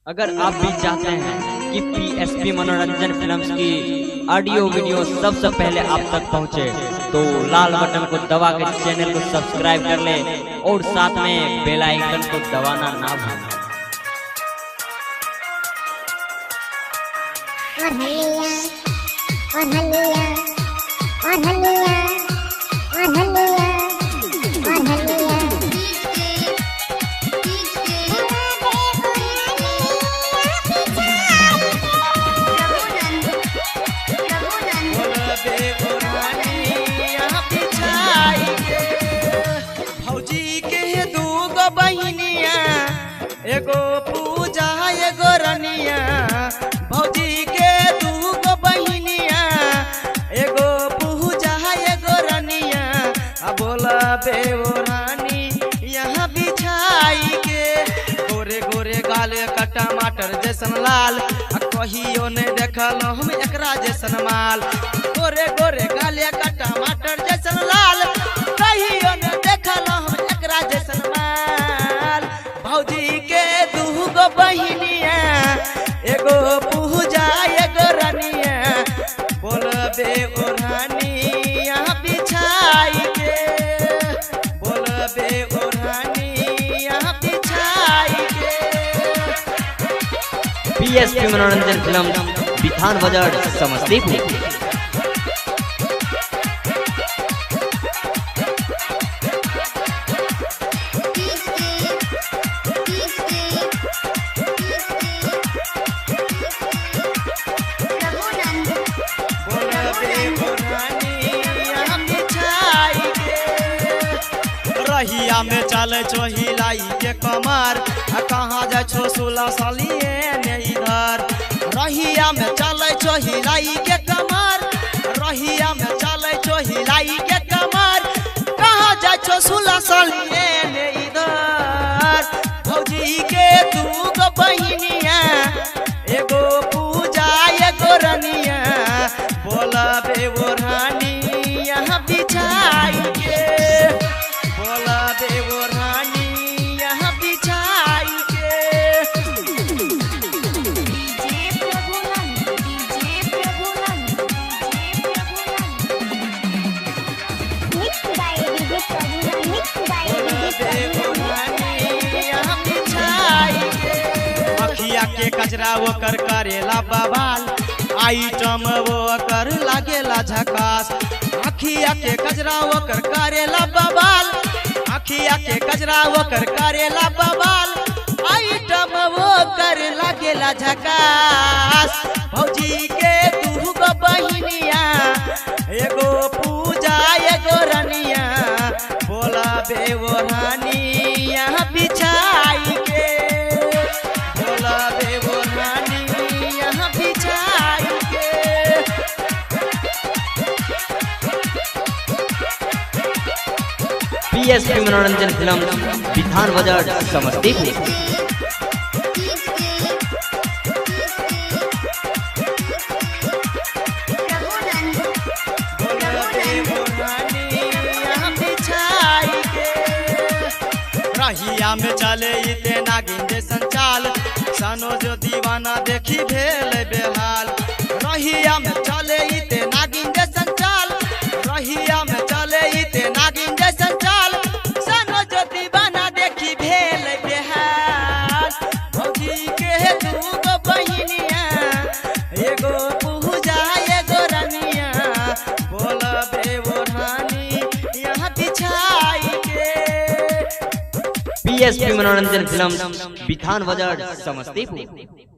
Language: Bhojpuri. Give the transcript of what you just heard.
अगर आप भी चाहते हैं कि P.s.p मनोरंजन फिल्म्स की ऑडियो वीडियो सबसे पहले आप तक पहुंचे, तो लाल बटन को दबा के चैनल को सब्सक्राइब कर ले और साथ में बेल आइकन को दबाना ना भूलें। एगो पूजा एगो रनिया, भौजी के दूगो बहिनिया, एगो पूजा एगो रनिया। बोला बेओ रानी यहाँ बिछाई के, गोरे गोरे गाले का टमाटर जैसन लाल, कहियो ने देखल हम एकरा जैसन माल। गोरे गोरे गाले का टमाटर जैसन लाल, कहियो ने देखल हम एकरा जैसन माल। भौजी के दूगो बहिनिया, एगो पूजा एगो रनिया। बोल बेओ रानी यहाँ बिछाई के, बोल बेओ रानी यहाँ बिछाई के। P.s.p मनोरंजन फिल्म बिथान बाजार समस्तीपुर। रहिया में चले छो हिलाई के कमर, कहाँ जा छो 16 सालिए ने इधर। रहिया में चले छो हिलाई के कमर, रहिया में चले छो हिलाई के कमर, कहाँ जा छो 16 सालिए ने इधर। भौजी के दूगो बहिनिया, एगो पूजा एगो रनिया। बोला बेओ रानी यहाँ बिछाई के, बोला बेओ रानी यहाँ बिछाई के। अखिया के कचरा वो कर करेला बवाल, आइटम वो कर लागेला झकास। अखिया के कचरा वो कर करेला बवाल, अखिया के कचरा वो कर करेला बवाल, आइटम वो कर लागेला झकास। भौजी के दूगो बहिनिया, एगो पूजा एगो रनिया। बोला बेओ रानी यहाँ बिछाई के, बोला बेओ रानी यहाँ बिछाई के। P.s.p मनोरंजन फिल्म बिथान बाजार समस्तीपुर। रहिया में चले इते नागिन जैसन चाल, सनोज दीवाना देखी भेल बेहाल। रहिया में चले इते नागिन जैसन चाल, रहिया में चले इते नागिन जैसन चाल, सनोज दीवाना देखी भेल बेहाल। भौजी के दूगो बहिनिया, एगो पूजा एगो रनिया। बोला बेओ रानी यहाँ बिछाई के। P.s.p मनोरंजन फिल्म बिथान बाजार समस्तीपुर।